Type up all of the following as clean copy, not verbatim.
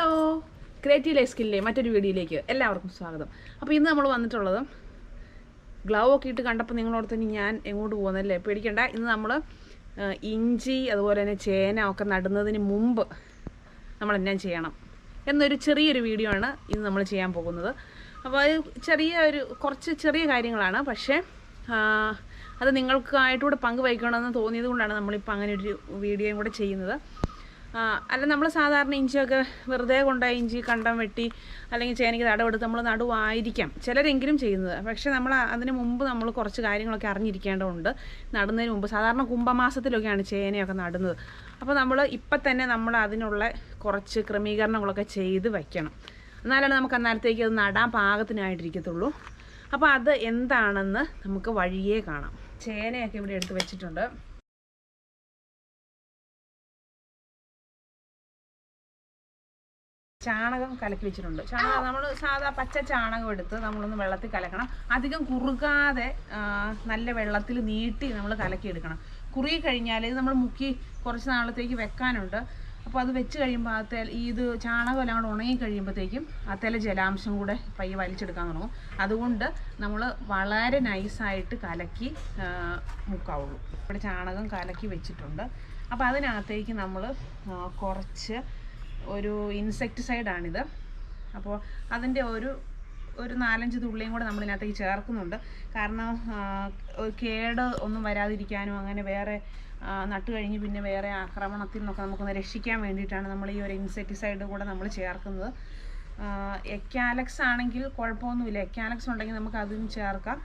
Hello, creative life സ്കില്ലിലെ മറ്റൊരു വീഡിയോയിലേക്ക് എല്ലാവർക്കും സ്വാഗതം. അപ്പോൾ ഇന്ന് നമ്മൾ വന്നിട്ടുള്ളത് ഗ്ലൗ ഒക്കെ ഇട്ട് കണ്ടപ്പോൾ നിങ്ങളോട് തന്നെ ഞാൻ എങ്ങോട്ട് പോകുന്നല്ലേ പേടിക്കണ്ട. ഇന്ന് നമ്മൾ ഇഞ്ചി അതുപോലെ തന്നെ ചേന ഒക്കെ നടുന്നതിന് മുമ്പ് നമ്മൾ എന്നാ ചെയ്യണം എന്നൊരു ചെറിയൊരു വീഡിയോ ആണ് ഇന്ന് നമ്മൾ ചെയ്യാൻ പോകുന്നത്. അപ്പോൾ അത് കുറച്ച് ചെറിയ കാര്യങ്ങളാണ്, പക്ഷേ അത് നിങ്ങൾക്കായിട്ടൂടെ പങ്കുവയ്ക്കണമെന്ന് തോന്നിയത് കൊണ്ടാണ് നമ്മളിപ്പോൾ അങ്ങനെ ഒരു വീഡിയോയും കൂടെ ചെയ്യുന്നത്. അല്ല, നമ്മൾ സാധാരണ ഇഞ്ചിയൊക്കെ വെറുതെ കൊണ്ടുപോയി ഇഞ്ചി കണ്ടം വെട്ടി അല്ലെങ്കിൽ ചേനയ്ക്ക് തടവെടുത്ത് നമ്മൾ നടുവായിരിക്കാം ചിലരെങ്കിലും ചെയ്യുന്നത്. പക്ഷേ നമ്മൾ അതിന് മുമ്പ് നമ്മൾ കുറച്ച് കാര്യങ്ങളൊക്കെ അറിഞ്ഞിരിക്കേണ്ടതുണ്ട്. നടുന്നതിന് മുമ്പ് സാധാരണ കുംഭമാസത്തിലൊക്കെയാണ് ചേനയൊക്കെ നടുന്നത്. അപ്പോൾ നമ്മൾ ഇപ്പം തന്നെ നമ്മൾ അതിനുള്ള കുറച്ച് ക്രമീകരണങ്ങളൊക്കെ ചെയ്ത് വയ്ക്കണം, എന്നാലാണ് നമുക്ക് അന്നേരത്തേക്ക് അത് നടാൻ പാകത്തിനായിട്ടിരിക്കത്തുള്ളൂ. അപ്പോൾ അത് എന്താണെന്ന് നമുക്ക് വഴിയേ കാണാം. ചേനയൊക്കെ ഇവിടെ എടുത്ത് വെച്ചിട്ടുണ്ട്. ചാണകം കലക്കി വെച്ചിട്ടുണ്ട്. ചാണകം നമ്മൾ സാധാ പച്ച ചാണകം എടുത്ത് നമ്മളൊന്ന് വെള്ളത്തിൽ കലക്കണം. അധികം കുറുകാതെ നല്ല വെള്ളത്തിൽ നീട്ടി നമ്മൾ കലക്കിയെടുക്കണം. കുറുകി കഴിഞ്ഞാൽ ഇത് നമ്മൾ മുക്കി കുറച്ച് നാളത്തേക്ക് വെക്കാനുണ്ട്. അപ്പോൾ അത് വെച്ച് കഴിയുമ്പോൾ ഇത് ചാണകം എല്ലാം കൂടെ ഉണങ്ങി കഴിയുമ്പോഴത്തേക്കും അതിലെ ജലാംശം കൂടെ പയ്യെ വലിച്ചെടുക്കാൻ തുടങ്ങും. അതുകൊണ്ട് നമ്മൾ വളരെ നൈസായിട്ട് കലക്കി മുക്കാവുള്ളൂ. ഇവിടെ ചാണകം കലക്കി വെച്ചിട്ടുണ്ട്. അപ്പോൾ അതിനകത്തേക്ക് നമ്മൾ കുറച്ച് ഒരു ഇൻസെക്ടിസൈഡാണിത്. അപ്പോൾ അതിൻ്റെ ഒരു 4-5 തുള്ളിയും കൂടെ നമ്മളിതിനകത്തേക്ക് ചേർക്കുന്നുണ്ട്. കാരണം കേട് ഒന്നും വരാതിരിക്കാനും അങ്ങനെ വേറെ നട്ട് കഴിഞ്ഞ് പിന്നെ വേറെ ആക്രമണത്തിൽ നിന്നൊക്കെ നമുക്കൊന്ന് രക്ഷിക്കാൻ വേണ്ടിയിട്ടാണ് നമ്മൾ ഈ ഒരു ഇൻസെക്ടിസൈഡ് കൂടെ നമ്മൾ ചേർക്കുന്നത്. എക്കാലക്സ് ആണെങ്കിൽ കുഴപ്പമൊന്നുമില്ല. എക്കാലക്സ് ഉണ്ടെങ്കിൽ നമുക്ക് അതും ചേർക്കാം.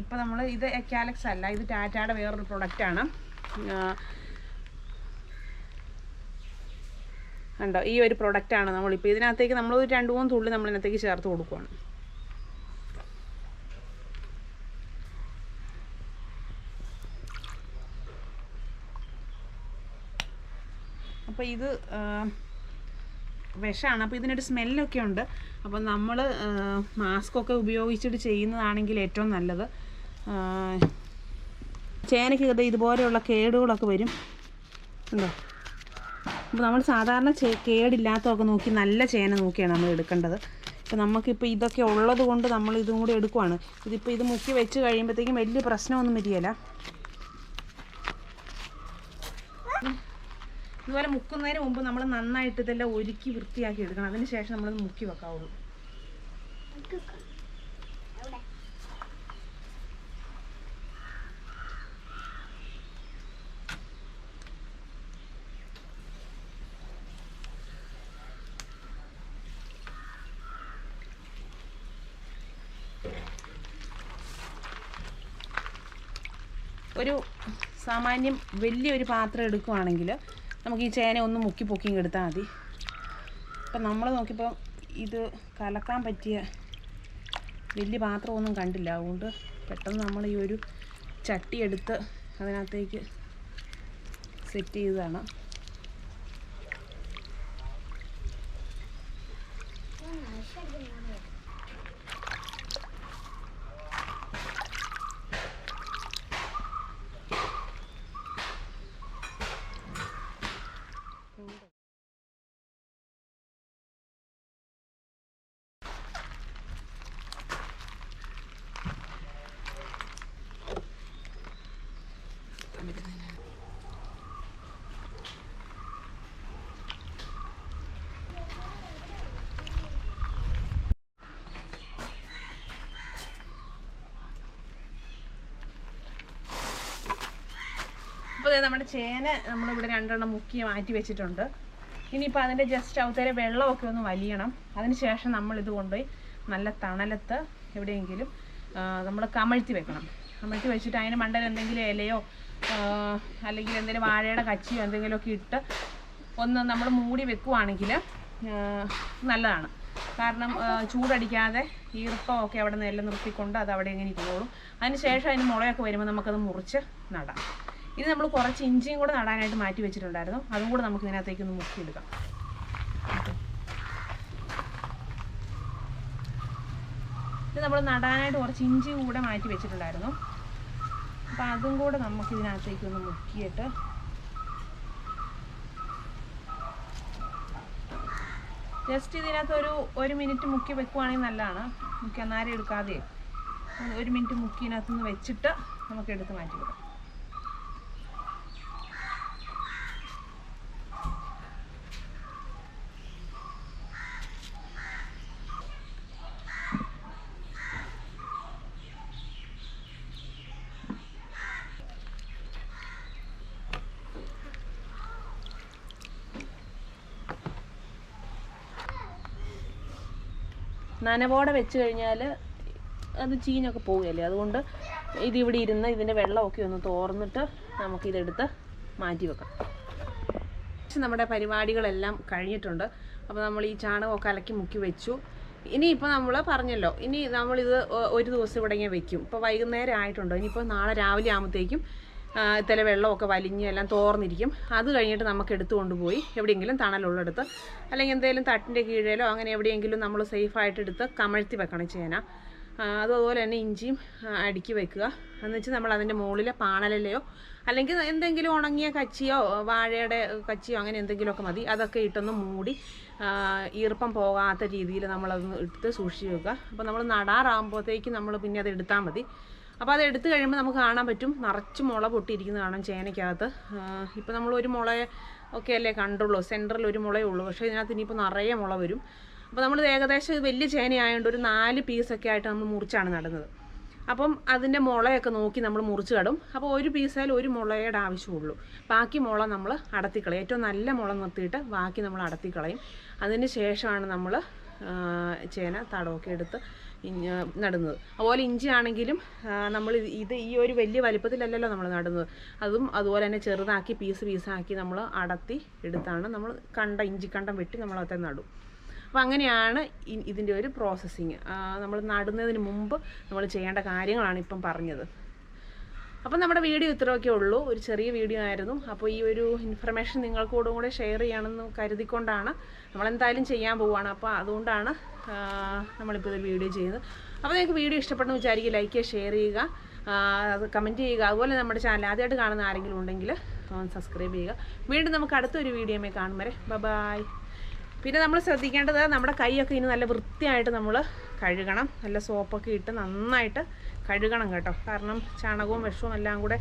ഇപ്പോൾ നമ്മൾ ഇത് എക്കാലക്സ് അല്ല, ഇത് ടാറ്റയുടെ വേറൊരു പ്രൊഡക്റ്റാണ്. ഉണ്ടോ, ഈ ഒരു പ്രൊഡക്റ്റാണ് നമ്മളിപ്പോൾ ഇതിനകത്തേക്ക് നമ്മൾ 2-3 തുള്ളി നമ്മളിതിനകത്തേക്ക് ചേർത്ത് കൊടുക്കുകയാണ്. അപ്പോൾ ഇത് വിഷമാണ്. അപ്പോൾ ഇതിനൊരു സ്മെല്ലൊക്കെ ഉണ്ട്. അപ്പോൾ നമ്മൾ മാസ്കൊക്കെ ഉപയോഗിച്ചിട്ട് ചെയ്യുന്നതാണെങ്കിൽ ഏറ്റവും നല്ലത്. ചേനയ്ക്ക് ഇതുപോലെയുള്ള കേടുകളൊക്കെ വരും, ഉണ്ടോ. അപ്പോൾ നമ്മൾ സാധാരണ കേടില്ലാത്തതൊക്കെ നോക്കി നല്ല ചേന നോക്കിയാണ് നമ്മൾ എടുക്കേണ്ടത്. ഇപ്പോൾ നമുക്കിപ്പോൾ ഇതൊക്കെ ഉള്ളത് കൊണ്ട് നമ്മൾ ഇതും കൂടി എടുക്കുവാണ്. ഇതിപ്പോൾ ഇത് മുക്കി വെച്ച് കഴിയുമ്പോഴത്തേക്കും വലിയ പ്രശ്നമൊന്നും വരികയില്ല. ഇതുപോലെ മുക്കുന്നതിന് മുമ്പ് നമ്മൾ നന്നായിട്ട് ഇതെല്ലാം ഒരുക്കി വൃത്തിയാക്കി എടുക്കണം. അതിന് ശേഷം നമ്മളത് മുക്കി വെക്കാവുള്ളൂ. ഒരു സാമാന്യം വലിയൊരു പാത്രം എടുക്കുകയാണെങ്കിൽ നമുക്ക് ഈ ചേന ഒന്ന് മുക്കി പൊക്കിയും എടുത്താൽ മതി. ഇപ്പം നമ്മൾ നോക്കിയപ്പോൾ ഇത് കലക്കാൻ പറ്റിയ വലിയ പാത്രമൊന്നും കണ്ടില്ല. അതുകൊണ്ട് പെട്ടെന്ന് നമ്മൾ ഈ ഒരു ചട്ടി എടുത്ത് അതിനകത്തേക്ക് സെറ്റ് ചെയ്തതാണ്. അപ്പോൾ നമ്മുടെ ചേന നമ്മളിവിടെ 2 എണ്ണം മുക്കി മാറ്റി വെച്ചിട്ടുണ്ട്. ഇനിയിപ്പോൾ അതിൻ്റെ ജസ്റ്റ് അവത്തേരെ വെള്ളമൊക്കെ ഒന്ന് വലിയണം. അതിന് ശേഷം നമ്മളിത് കൊണ്ടുപോയി നല്ല തണലത്ത് എവിടെയെങ്കിലും നമ്മൾ കമഴ്ത്തി വെക്കണം. കമഴ്ത്തി വെച്ചിട്ട് അതിന് മണ്ടയിൽ എന്തെങ്കിലും ഇലയോ അല്ലെങ്കിൽ എന്തെങ്കിലും വാഴയുടെ കച്ചിയോ എന്തെങ്കിലുമൊക്കെ ഇട്ട് ഒന്ന് നമ്മൾ മൂടി വെക്കുവാണെങ്കിൽ നല്ലതാണ്. കാരണം ചൂടടിക്കാതെ ഈർപ്പമൊക്കെ അവിടെ നിന്ന് എല്ലാം നിർത്തിക്കൊണ്ട് അത് അവിടെ എങ്ങനെ ഇരുന്നോളും. അതിന് ശേഷം അതിന് മുളയൊക്കെ വരുമ്പോൾ നമുക്കത് മുറിച്ച് നടാം. ഇത് നമ്മൾ കുറച്ച് ഇഞ്ചിയും കൂടെ നടാനായിട്ട് മാറ്റി വെച്ചിട്ടുണ്ടായിരുന്നു. അതും കൂടെ നമുക്ക് ഇതിനകത്തേക്കൊന്ന് മുക്കിയെടുക്കാം. ഇത് നമ്മൾ നടാനായിട്ട് കുറച്ച് ഇഞ്ചിയും കൂടെ മാറ്റി വെച്ചിട്ടുണ്ടായിരുന്നു. അപ്പോൾ അതും കൂടെ നമുക്ക് ഇതിനകത്തേക്കൊന്ന് മുക്കിയിട്ട് ജസ്റ്റ് ഇതിനകത്ത് ഒരു മിനിറ്റ് മുക്കി വെക്കുവാണെങ്കിൽ നല്ലതാണ്. മുക്കി അന്നേരം എടുക്കാതെ 1 മിനിറ്റ് മുക്കി ഇതിനകത്തുനിന്ന് വെച്ചിട്ട് നമുക്ക് എടുത്ത് മാറ്റി വിടാം. നനവോടെ വെച്ച് കഴിഞ്ഞാൽ അത് ചീഞ്ഞൊക്കെ പോവുകയല്ലേ. അതുകൊണ്ട് ഇതിവിടെ ഇരുന്ന് ഇതിൻ്റെ വെള്ളമൊക്കെ ഒന്ന് തോർന്നിട്ട് നമുക്കിതെടുത്ത് മാറ്റി വെക്കാം. നമ്മുടെ പരിപാടികളെല്ലാം കഴിഞ്ഞിട്ടുണ്ട്. അപ്പോൾ നമ്മൾ ഈ ചാണകമൊക്കെ അലക്കി മുക്കി വെച്ചു. ഇനിയിപ്പോൾ നമ്മൾ പറഞ്ഞല്ലോ, ഇനി നമ്മളിത് ഒരു ദിവസം ഇവിടെ ഇങ്ങനെ വെക്കും. ഇപ്പോൾ വൈകുന്നേരം ആയിട്ടുണ്ട്. ഇനിയിപ്പോൾ നാളെ രാവിലെ ആകുമ്പോഴത്തേക്കും ഇത്തല വെള്ളമൊക്കെ വലിഞ്ഞ് എല്ലാം തോർന്നിരിക്കും. അത് കഴിഞ്ഞിട്ട് നമുക്ക് എടുത്തു കൊണ്ടുപോയി എവിടെയെങ്കിലും തണലുള്ളിടത്ത് അല്ലെങ്കിൽ എന്തെങ്കിലും തട്ടിൻ്റെ കീഴിലോ അങ്ങനെ എവിടെയെങ്കിലും നമ്മൾ സേഫായിട്ട് എടുത്ത് കമഴ്ത്തി വെക്കണം ചേന. അതുപോലെ തന്നെ ഇഞ്ചിയും അടുക്കി വെക്കുക. എന്ന് വെച്ചാൽ നമ്മൾ അതിൻ്റെ മുകളിൽ പാണലയോ അല്ലെങ്കിൽ എന്തെങ്കിലും ഉണങ്ങിയ കച്ചിയോ വാഴയുടെ കച്ചിയോ അങ്ങനെ എന്തെങ്കിലുമൊക്കെ മതി. അതൊക്കെ ഇട്ടൊന്ന് മൂടി ഈർപ്പം പോകാത്ത രീതിയിൽ നമ്മളതൊന്ന് എടുത്ത് സൂക്ഷിച്ച് വെക്കുക. അപ്പോൾ നമ്മൾ നടാറാകുമ്പോഴത്തേക്കും നമ്മൾ പിന്നെ അത് എടുത്താൽ മതി. അപ്പോൾ അത് എടുത്തു കഴിയുമ്പോൾ നമുക്ക് കാണാൻ പറ്റും നിറച്ച് മുള പൊട്ടിയിരിക്കുന്നത് കാണാം ചേനയ്ക്കകത്ത്. ഇപ്പോൾ നമ്മൾ ഒരു മുള ഒക്കെ അല്ലേ കണ്ടുള്ളൂ, സെൻറ്ററിൽ ഒരു മുളയേ ഉള്ളൂ. പക്ഷേ ഇതിനകത്ത് ഇനിയിപ്പോൾ നിറയെ മുള വരും. അപ്പോൾ നമ്മൾ ഏകദേശം വലിയ ചേനയായതുകൊണ്ട് ഒരു 4 പീസൊക്കെ ആയിട്ട് നമ്മൾ മുറിച്ചാണ് നടുന്നത്. അപ്പം അതിൻ്റെ മുളയൊക്കെ നോക്കി നമ്മൾ മുറിച്ച് കടും. അപ്പോൾ ഒരു പീസായാലും ഒരു മുളയുടെ ആവശ്യമുള്ളൂ. ബാക്കി മുള നമ്മൾ അടത്തിക്കളയും. ഏറ്റവും നല്ല മുള നിർത്തിയിട്ട് ബാക്കി നമ്മൾ അടത്തിക്കളയും. അതിന് ശേഷമാണ് നമ്മൾ ചേന തടമൊക്കെ എടുത്ത് നടുന്നത്. അതുപോലെ ഇഞ്ചി ആണെങ്കിലും നമ്മൾ ഈ ഒരു വലിയ വലിപ്പത്തിലല്ലല്ലോ നമ്മൾ നടുന്നത്. അതും അതുപോലെ തന്നെ ചെറുതാക്കി പീസാക്കി നമ്മൾ അടത്തി എടുത്താണ് നമ്മൾ ഇഞ്ചിക്കണ്ടം വെട്ടി നമ്മളത്തെ നടും. അപ്പോൾ അങ്ങനെയാണ് ഇതിൻ്റെ ഒരു പ്രോസസ്സിങ്. നമ്മൾ നടുന്നതിന് മുമ്പ് നമ്മൾ ചെയ്യേണ്ട കാര്യങ്ങളാണ് ഇപ്പം പറഞ്ഞത്. അപ്പം നമ്മുടെ വീഡിയോ ഇത്രയൊക്കെ ഉള്ളൂ. ഒരു ചെറിയ വീഡിയോ ആയിരുന്നു. അപ്പോൾ ഈ ഒരു ഇൻഫർമേഷൻ നിങ്ങൾക്കോടും കൂടെ ഷെയർ ചെയ്യണമെന്ന് കരുതിക്കൊണ്ടാണ് നമ്മളെന്തായാലും ചെയ്യാൻ പോവുകയാണ്. അപ്പോൾ അതുകൊണ്ടാണ് നമ്മളിപ്പോൾ ഇതൊരു വീഡിയോ ചെയ്യുന്നത്. അപ്പോൾ നിങ്ങൾക്ക് വീഡിയോ ഇഷ്ടപ്പെട്ടെന്ന് വിചാരിക്കുക, ലൈക്ക് ചെയ്യുക, ഷെയർ ചെയ്യുക, അത് കമൻറ്റ് ചെയ്യുക. അതുപോലെ നമ്മുടെ ചാനൽ ആദ്യമായിട്ട് കാണുന്ന ആരെങ്കിലും ഉണ്ടെങ്കിൽ സബ്സ്ക്രൈബ് ചെയ്യുക. വീണ്ടും നമുക്ക് അടുത്തൊരു വീഡിയോയിൽ കാണും വരെ ബൈ. പിന്നെ നമ്മൾ ശ്രദ്ധിക്കേണ്ടത് നമ്മുടെ കൈയൊക്കെ ഇനി നല്ല വൃത്തിയായിട്ട് നമ്മൾ കഴുകണം. നല്ല സോപ്പൊക്കെ ഇട്ട് നന്നായിട്ട് കഴുകണം കേട്ടോ. കാരണം ചാണകവും വിഷവും എല്ലാം കൂടെ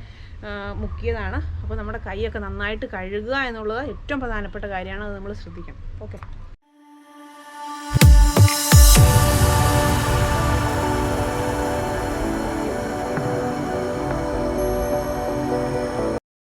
മുക്കിയതാണ്. അപ്പോൾ നമ്മുടെ കൈയൊക്കെ നന്നായിട്ട് കഴുകുക എന്നുള്ളത് ഏറ്റവും പ്രധാനപ്പെട്ട കാര്യമാണ്. അത് നമ്മൾ ശ്രദ്ധിക്കണം. ഓക്കെ.